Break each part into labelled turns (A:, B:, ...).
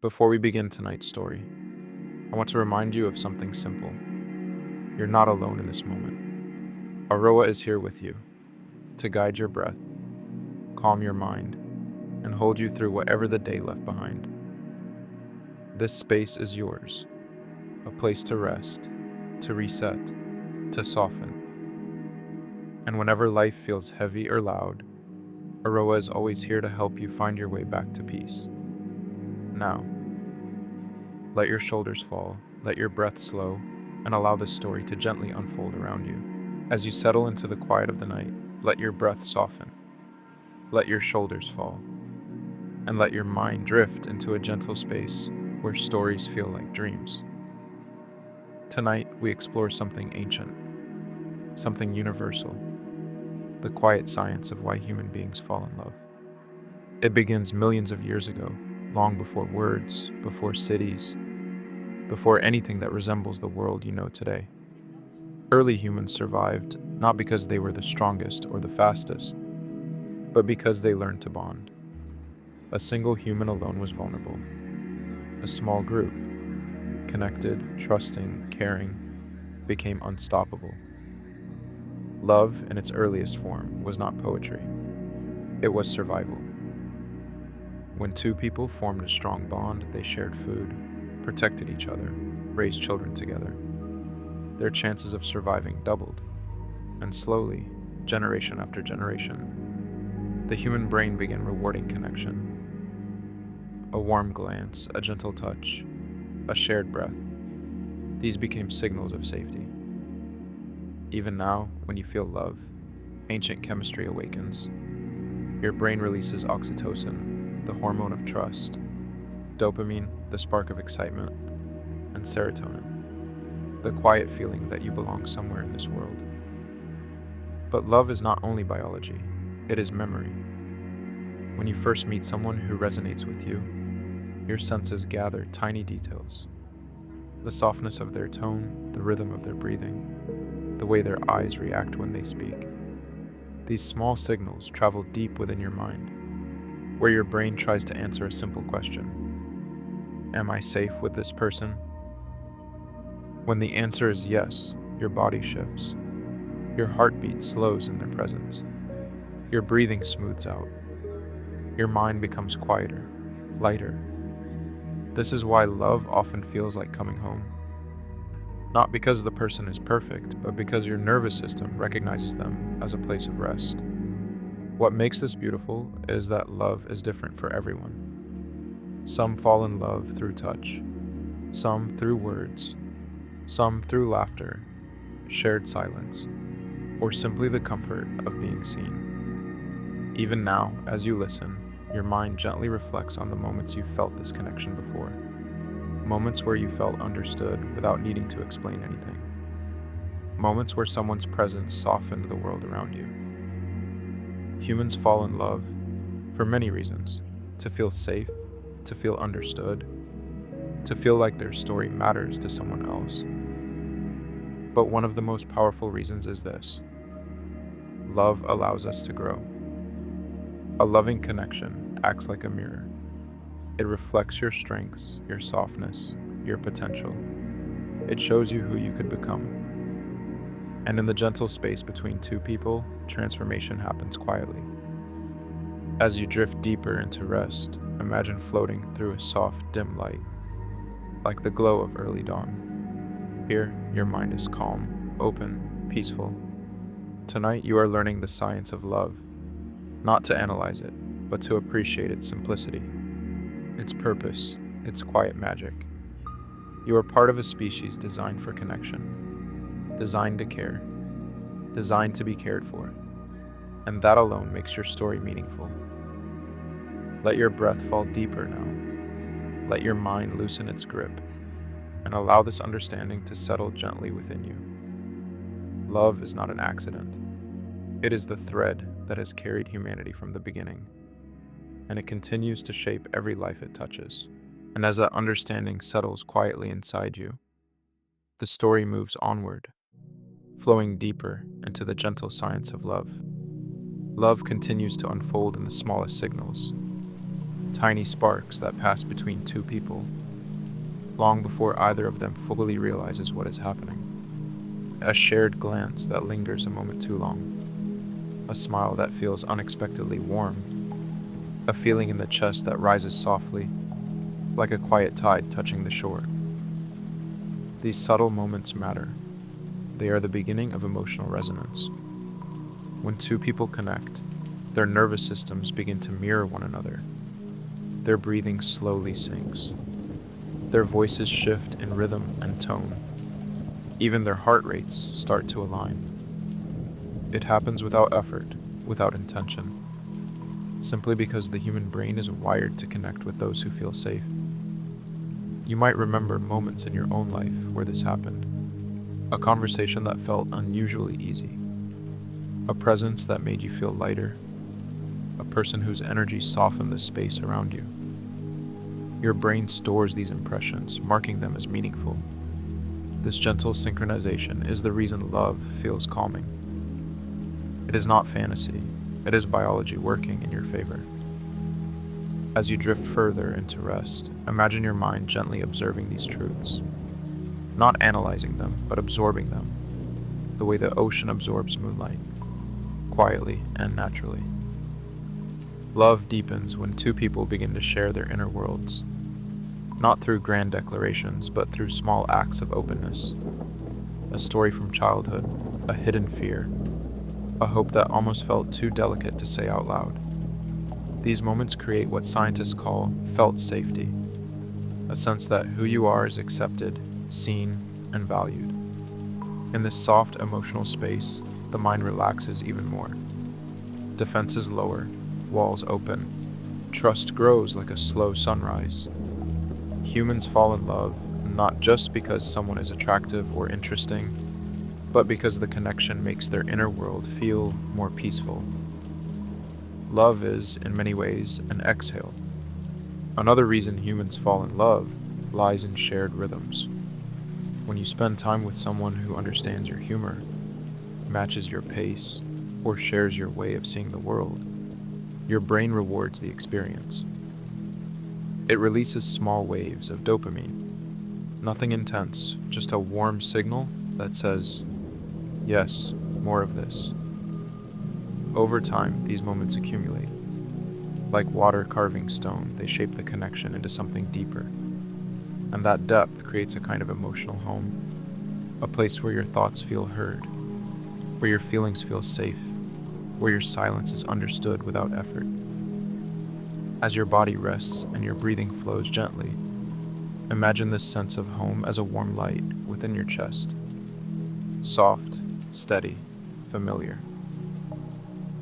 A: Before we begin tonight's story, I want to remind you of something simple. You're not alone in this moment. Auroa is here with you to guide your breath, calm your mind, and hold you through whatever the day left behind. This space is yours, a place to rest, to reset, to soften. And whenever life feels heavy or loud, Auroa is always here to help you find your way back to peace. Now, let your shoulders fall, let your breath slow, and allow this story to gently unfold around you. As you settle into the quiet of the night, let your breath soften, let your shoulders fall, and let your mind drift into a gentle space where stories feel like dreams. Tonight, we explore something ancient, something universal, the quiet science of why human beings fall in love. It begins millions of years ago, long before words, before cities, before anything that resembles the world you know today. Early humans survived not because they were the strongest or the fastest, but because they learned to bond. A single human alone was vulnerable. A small group, connected, trusting, caring, became unstoppable. Love, in its earliest form, was not poetry. It was survival. When two people formed a strong bond, they shared food, protected each other, raised children together. Their chances of surviving doubled, and slowly, generation after generation, the human brain began rewarding connection. A warm glance, a gentle touch, a shared breath. These became signals of safety. Even now, when you feel love, ancient chemistry awakens. Your brain releases oxytocin, the hormone of trust, dopamine, the spark of excitement, and serotonin, the quiet feeling that you belong somewhere in this world. But love is not only biology, it is memory. When you first meet someone who resonates with you, your senses gather tiny details. The softness of their tone, the rhythm of their breathing, the way their eyes react when they speak. These small signals travel deep within your mind, where your brain tries to answer a simple question. Am I safe with this person? When the answer is yes, your body shifts. Your heartbeat slows in their presence. Your breathing smooths out. Your mind becomes quieter, lighter. This is why love often feels like coming home. Not because the person is perfect, but because your nervous system recognizes them as a place of rest. What makes this beautiful is that love is different for everyone. Some fall in love through touch, some through words, some through laughter, shared silence, or simply the comfort of being seen. Even now, as you listen, your mind gently reflects on the moments you felt this connection before. Moments where you felt understood without needing to explain anything. Moments where someone's presence softened the world around you. Humans fall in love for many reasons: to feel safe, to feel understood, to feel like their story matters to someone else. But one of the most powerful reasons is this: love allows us to grow. A loving connection acts like a mirror. It reflects your strengths, your softness, your potential. It shows you who you could become. And in the gentle space between two people, transformation happens quietly. As you drift deeper into rest, imagine floating through a soft, dim light, like the glow of early dawn. Here, your mind is calm, open, peaceful. Tonight, you are learning the science of love, not to analyze it, but to appreciate its simplicity, its purpose, its quiet magic. You are part of a species designed for connection, designed to care, designed to be cared for, and that alone makes your story meaningful. Let your breath fall deeper now. Let your mind loosen its grip, and allow this understanding to settle gently within you. Love is not an accident. It is the thread that has carried humanity from the beginning, and it continues to shape every life it touches. And as that understanding settles quietly inside you, the story moves onward, flowing deeper into the gentle science of love. Love continues to unfold in the smallest signals, tiny sparks that pass between two people, long before either of them fully realizes what is happening. A shared glance that lingers a moment too long, a smile that feels unexpectedly warm, a feeling in the chest that rises softly, like a quiet tide touching the shore. These subtle moments matter. They are the beginning of emotional resonance. When two people connect, their nervous systems begin to mirror one another. Their breathing slowly sinks. Their voices shift in rhythm and tone. Even their heart rates start to align. It happens without effort, without intention, simply because the human brain is wired to connect with those who feel safe. You might remember moments in your own life where this happened. A conversation that felt unusually easy. A presence that made you feel lighter. A person whose energy softened the space around you. Your brain stores these impressions, marking them as meaningful. This gentle synchronization is the reason love feels calming. It is not fantasy, it is biology working in your favor. As you drift further into rest, imagine your mind gently observing these truths. Not analyzing them, but absorbing them, the way the ocean absorbs moonlight, quietly and naturally. Love deepens when two people begin to share their inner worlds, not through grand declarations, but through small acts of openness. A story from childhood, a hidden fear, a hope that almost felt too delicate to say out loud. These moments create what scientists call felt safety, a sense that who you are is accepted, seen, and valued. In this soft emotional space, the mind relaxes even more. Defenses lower, walls open. Trust grows like a slow sunrise. Humans fall in love not just because someone is attractive or interesting, but because the connection makes their inner world feel more peaceful. Love is, in many ways, an exhale. Another reason humans fall in love lies in shared rhythms. When you spend time with someone who understands your humor, matches your pace, or shares your way of seeing the world, your brain rewards the experience. It releases small waves of dopamine. Nothing intense, just a warm signal that says, yes, more of this. Over time, these moments accumulate. Like water carving stone, they shape the connection into something deeper. And that depth creates a kind of emotional home, a place where your thoughts feel heard, where your feelings feel safe, where your silence is understood without effort. As your body rests and your breathing flows gently, imagine this sense of home as a warm light within your chest. Soft, steady, familiar.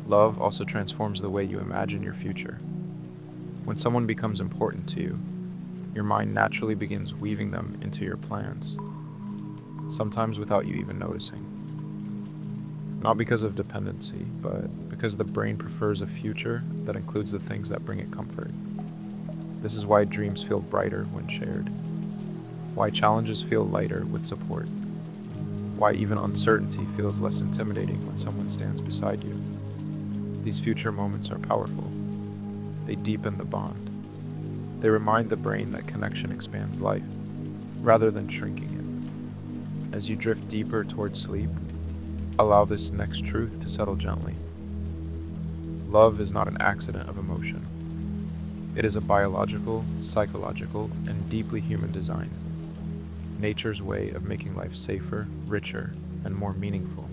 A: Love also transforms the way you imagine your future. When someone becomes important to you, your mind naturally begins weaving them into your plans, sometimes without you even noticing. Not because of dependency, but because the brain prefers a future that includes the things that bring it comfort. This is why dreams feel brighter when shared, why challenges feel lighter with support, why even uncertainty feels less intimidating when someone stands beside you. These future moments are powerful. They deepen the bond. They remind the brain that connection expands life, rather than shrinking it. As you drift deeper towards sleep, allow this next truth to settle gently. Love is not an accident of emotion. It is a biological, psychological, and deeply human design. Nature's way of making life safer, richer, and more meaningful.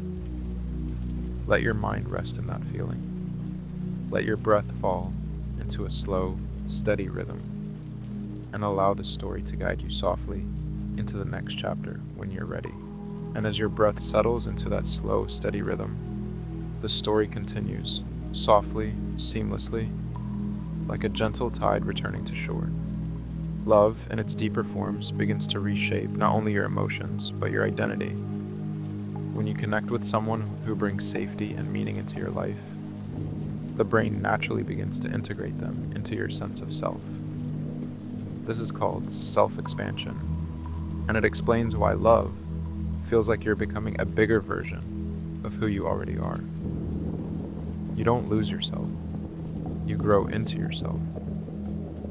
A: Let your mind rest in that feeling. Let your breath fall into a slow, steady rhythm, and allow the story to guide you softly into the next chapter when you're ready. And as your breath settles into that slow, steady rhythm, the story continues, softly, seamlessly, like a gentle tide returning to shore. Love, in its deeper forms, begins to reshape not only your emotions, but your identity. When you connect with someone who brings safety and meaning into your life, the brain naturally begins to integrate them into your sense of self. This is called self-expansion, and it explains why love feels like you're becoming a bigger version of who you already are. You don't lose yourself, you grow into yourself.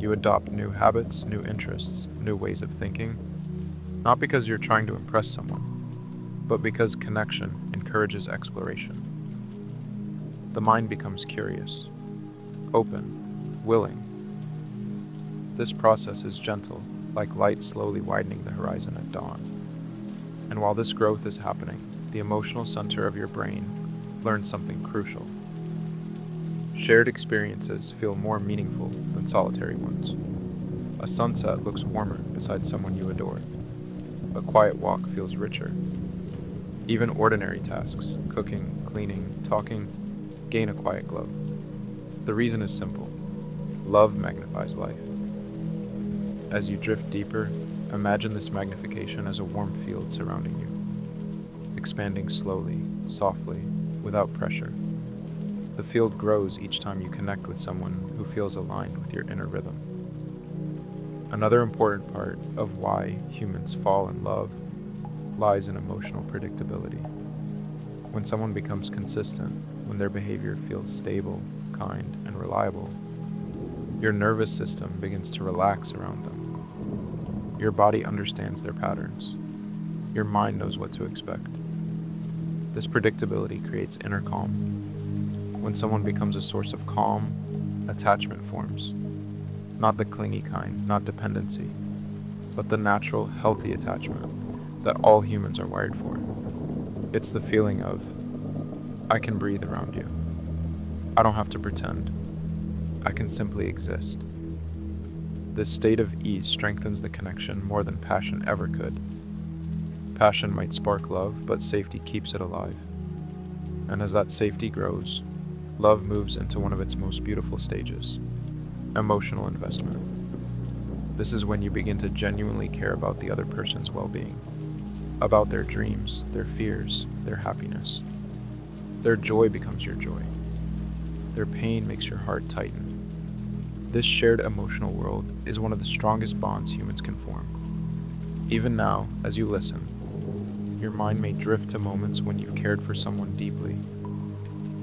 A: You adopt new habits, new interests, new ways of thinking, not because you're trying to impress someone, but because connection encourages exploration. The mind becomes curious, open, willing. This process is gentle, like light slowly widening the horizon at dawn. And while this growth is happening, the emotional center of your brain learns something crucial. Shared experiences feel more meaningful than solitary ones. A sunset looks warmer beside someone you adore. A quiet walk feels richer. Even ordinary tasks, cooking, cleaning, talking, gain a quiet glow. The reason is simple. Love magnifies life. As you drift deeper, imagine this magnification as a warm field surrounding you, expanding slowly, softly, without pressure. The field grows each time you connect with someone who feels aligned with your inner rhythm. Another important part of why humans fall in love lies in emotional predictability. When someone becomes consistent, when their behavior feels stable, kind, and reliable, your nervous system begins to relax around them. Your body understands their patterns. Your mind knows what to expect. This predictability creates inner calm. When someone becomes a source of calm, attachment forms. Not the clingy kind, not dependency, but the natural, healthy attachment that all humans are wired for. It's the feeling of, I can breathe around you. I don't have to pretend. I can simply exist. This state of ease strengthens the connection more than passion ever could. Passion might spark love, but safety keeps it alive. And as that safety grows, love moves into one of its most beautiful stages, emotional investment. This is when you begin to genuinely care about the other person's well-being, about their dreams, their fears, their happiness. Their joy becomes your joy. Their pain makes your heart tighten. This shared emotional world is one of the strongest bonds humans can form. Even now, as you listen, your mind may drift to moments when you've cared for someone deeply,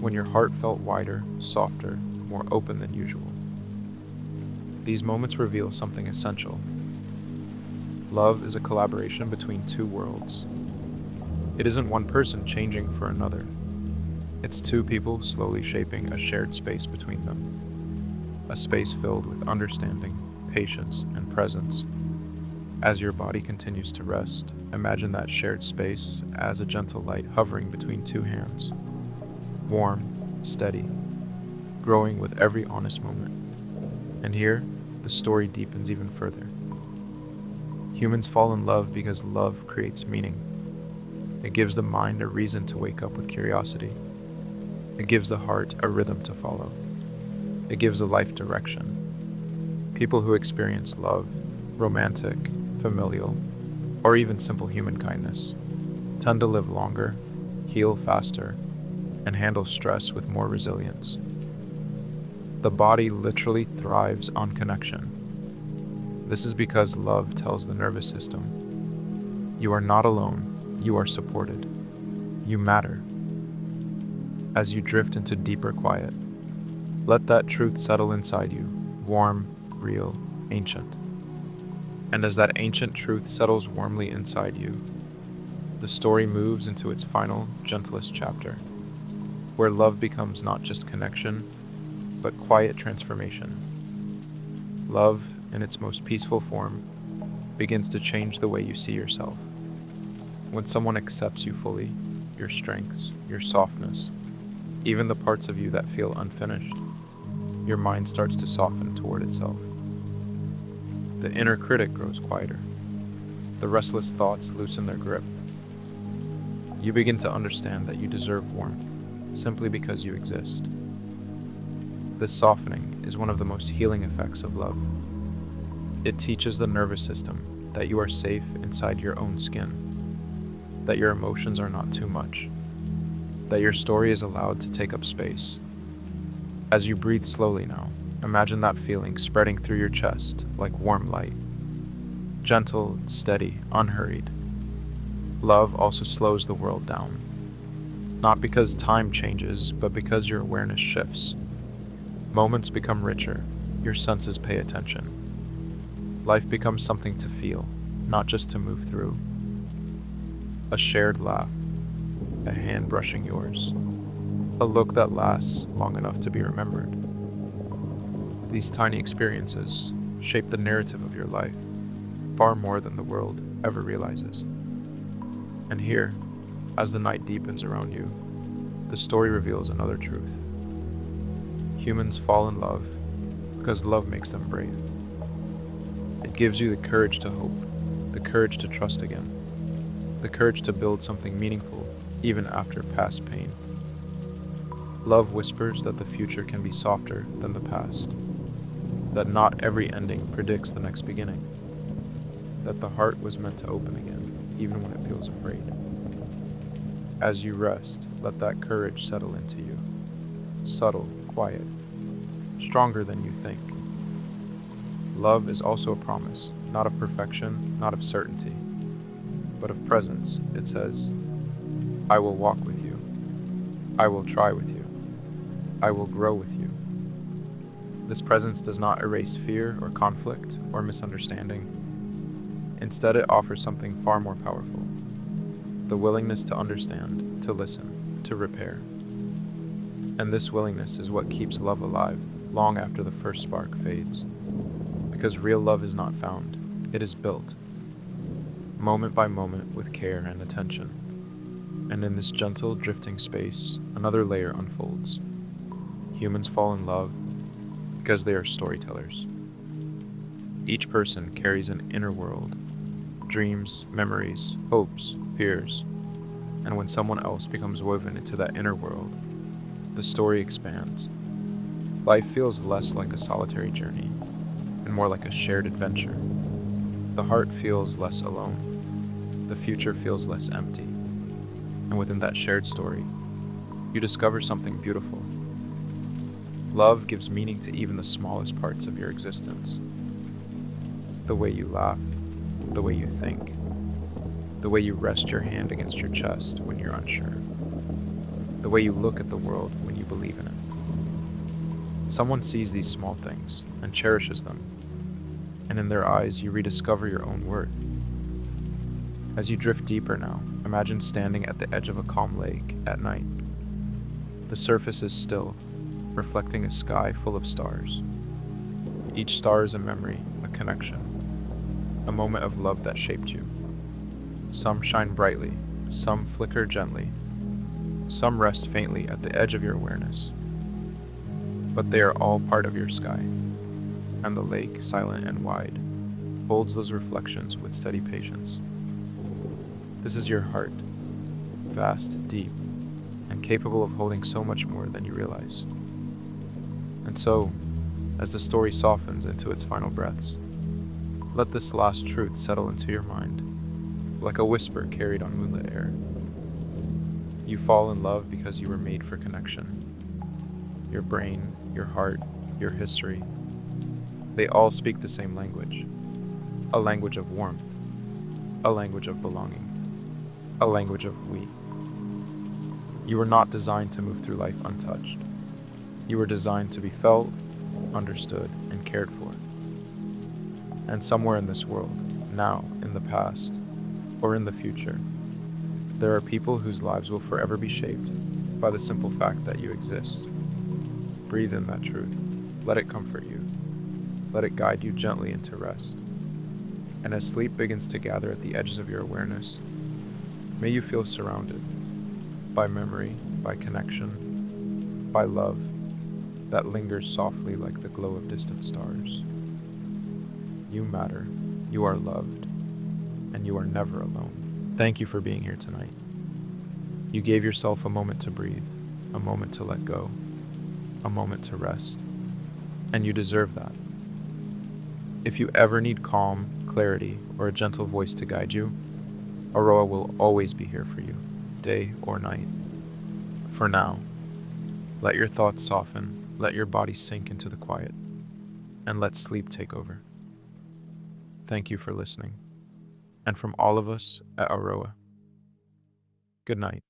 A: when your heart felt wider, softer, more open than usual. These moments reveal something essential. Love is a collaboration between two worlds. It isn't one person changing for another. It's two people slowly shaping a shared space between them. A space filled with understanding, patience, and presence. As your body continues to rest, imagine that shared space as a gentle light hovering between two hands. Warm, steady, growing with every honest moment. And here, the story deepens even further. Humans fall in love because love creates meaning. It gives the mind a reason to wake up with curiosity. It gives the heart a rhythm to follow. It gives a life direction. People who experience love, romantic, familial, or even simple human kindness, tend to live longer, heal faster, and handle stress with more resilience. The body literally thrives on connection. This is because love tells the nervous system, you are not alone, you are supported. You matter. As you drift into deeper quiet, let that truth settle inside you, warm, real, ancient. And as that ancient truth settles warmly inside you, the story moves into its final, gentlest chapter, where love becomes not just connection, but quiet transformation. Love, in its most peaceful form, begins to change the way you see yourself. When someone accepts you fully, your strengths, your softness, even the parts of you that feel unfinished, your mind starts to soften toward itself. The inner critic grows quieter. The restless thoughts loosen their grip. You begin to understand that you deserve warmth simply because you exist. This softening is one of the most healing effects of love. It teaches the nervous system that you are safe inside your own skin, that your emotions are not too much, that your story is allowed to take up space. As you breathe slowly now, imagine that feeling spreading through your chest like warm light. Gentle, steady, unhurried. Love also slows the world down. Not because time changes, but because your awareness shifts. Moments become richer, Your senses pay attention. Life becomes something to feel, not just to move through. A shared laugh, a hand brushing yours, a look that lasts long enough to be remembered. These tiny experiences shape the narrative of your life far more than the world ever realizes. And here, as the night deepens around you, the story reveals another truth. Humans fall in love because love makes them brave. It gives you the courage to hope, the courage to trust again, the courage to build something meaningful even after past pain. Love whispers that the future can be softer than the past, that not every ending predicts the next beginning, that the heart was meant to open again, even when it feels afraid. As you rest, let that courage settle into you, subtle, quiet, stronger than you think. Love is also a promise, not of perfection, not of certainty, but of presence. It says, I will walk with you. I will try with you. I will grow with you. This presence does not erase fear or conflict or misunderstanding. Instead, it offers something far more powerful: the willingness to understand, to listen, to repair. And this willingness is what keeps love alive long after the first spark fades. Because real love is not found, it is built, moment by moment with care and attention. And in this gentle, drifting space, another layer unfolds. Humans fall in love because they are storytellers. Each person carries an inner world, dreams, memories, hopes, fears. And when someone else becomes woven into that inner world, the story expands. Life feels less like a solitary journey and more like a shared adventure. The heart feels less alone. The future feels less empty. And within that shared story, you discover something beautiful. Love gives meaning to even the smallest parts of your existence. The way you laugh, the way you think, the way you rest your hand against your chest when you're unsure, the way you look at the world when you believe in it. Someone sees these small things and cherishes them, and in their eyes you rediscover your own worth. As you drift deeper now, imagine standing at the edge of a calm lake at night. The surface is still, reflecting a sky full of stars. Each star is a memory, a connection, a moment of love that shaped you. Some shine brightly, some flicker gently, some rest faintly at the edge of your awareness. But they are all part of your sky, and the lake, silent and wide, holds those reflections with steady patience. This is your heart, vast, deep, and capable of holding so much more than you realize. And so, as the story softens into its final breaths, let this last truth settle into your mind, like a whisper carried on moonlit air. You fall in love because you were made for connection. Your brain, your heart, your history, they all speak the same language. A language of warmth, a language of belonging, a language of we. You were not designed to move through life untouched. You were designed to be felt, understood, and cared for. And somewhere in this world, now, in the past, or in the future, there are people whose lives will forever be shaped by the simple fact that you exist. Breathe in that truth. Let it comfort you. Let it guide you gently into rest. And as sleep begins to gather at the edges of your awareness, may you feel surrounded by memory, by connection, by love that lingers softly like the glow of distant stars. You matter, you are loved, and you are never alone. Thank you for being here tonight. You gave yourself a moment to breathe, a moment to let go, a moment to rest, and you deserve that. If you ever need calm, clarity, or a gentle voice to guide you, Auroa will always be here for you, day or night. For now, let your thoughts soften, let your body sink into the quiet, and let sleep take over. Thank you for listening. And from all of us at Auroa, good night.